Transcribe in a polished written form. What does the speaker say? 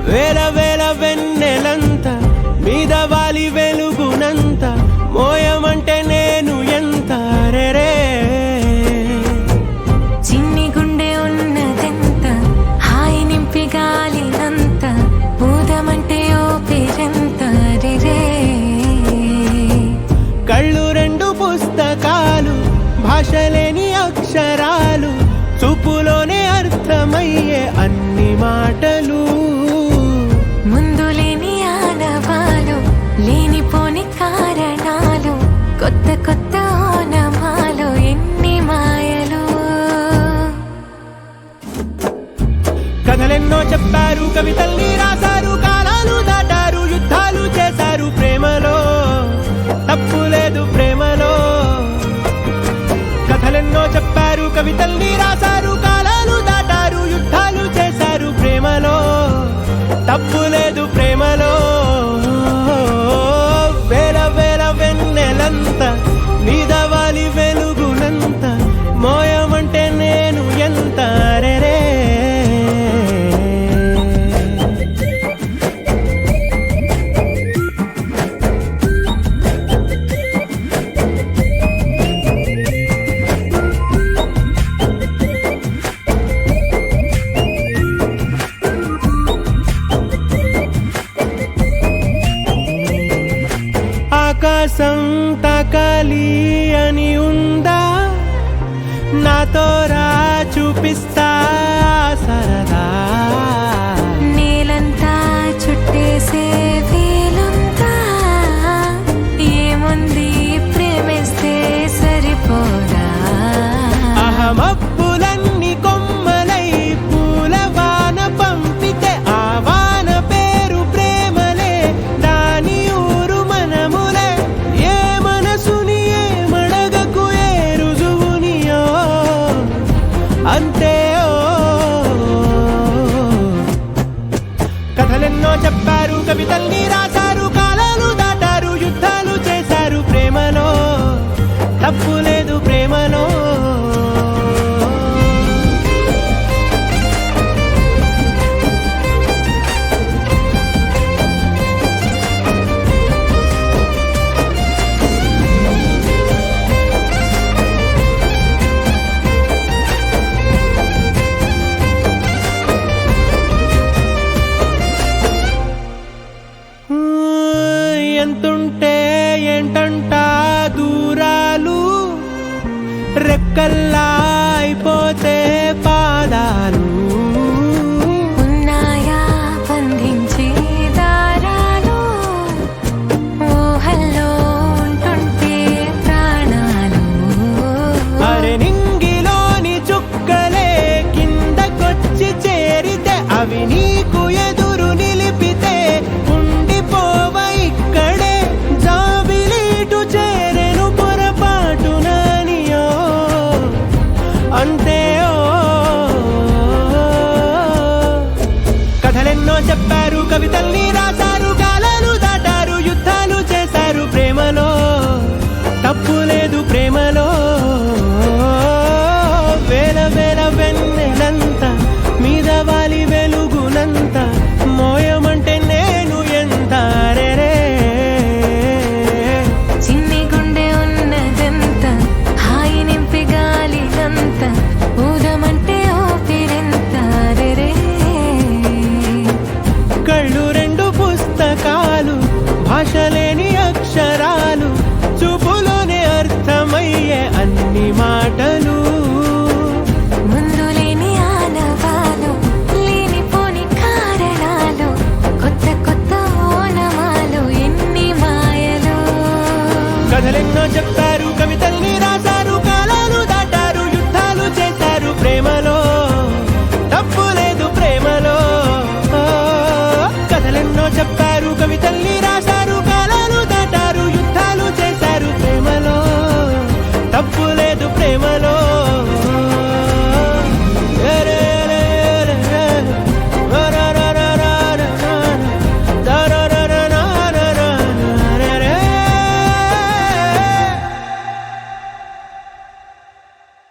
వేల వేల వెన్నెలంత మీద వాలి వెలుగునంత మోయమంటే నేను ఎంత రే చిన్ని గుండె ఉన్నదెంత హాయి నింపి గాలినంత ఊదమంటే ఓ పేరెంత రే కళ్ళు రెండు పుస్తకాలు భాషలేని అక్షరాలు చూపులోనే అర్థమయ్యే అన్ని మాటలు ముందు లేని ఆనవాలు లేనిపోని కారణాలు కొత్త కొత్త ఓనమాలు ఎన్ని మాయలు కథలెన్నో చెప్పారు కవితల్ని రాశారు కాలాలు దాటారు యుద్ధాలు చేశారు ప్రేమలో తప్పు లేదు ప్రేమలో కథలెన్నో చెప్పారు కవితల్ని రాశారు కాలాలు దాటారు యుద్ధాలు చేశారు ప్రేమలో తప్పు లేదు ప్రేమలో వేల వేల వెన్నెలంత మీద వాలి వెలుగునంత మోయమంటే నేను ఎంత రే ఆకాశం తాకాలి అని ఉందా నాతో రా చూపిస్తా సరదా నేలంతా చుట్టేసే వీలుందా ఏముంది ప్రేమిస్తే సరిపోదా అహమప్పులన్నీ కొమ్మలై పూల వాన పంపితే ఆ వాన పేరు ప్రేమలే దాని ఊరు మనములే ఏ మనసుని ఏ మడగకు ఏ రుజువునియో అంతే కథలెన్నో చెప్పారు కవితల్ని రాశారు కాలాలు దాటారు యుద్ధాలు చేశారు ప్రేమలో తప్పు లేదు ప్రేమలో ఎంతుంటే ఏంటంట దూరాలు రెక్కల్లా అయిపోతే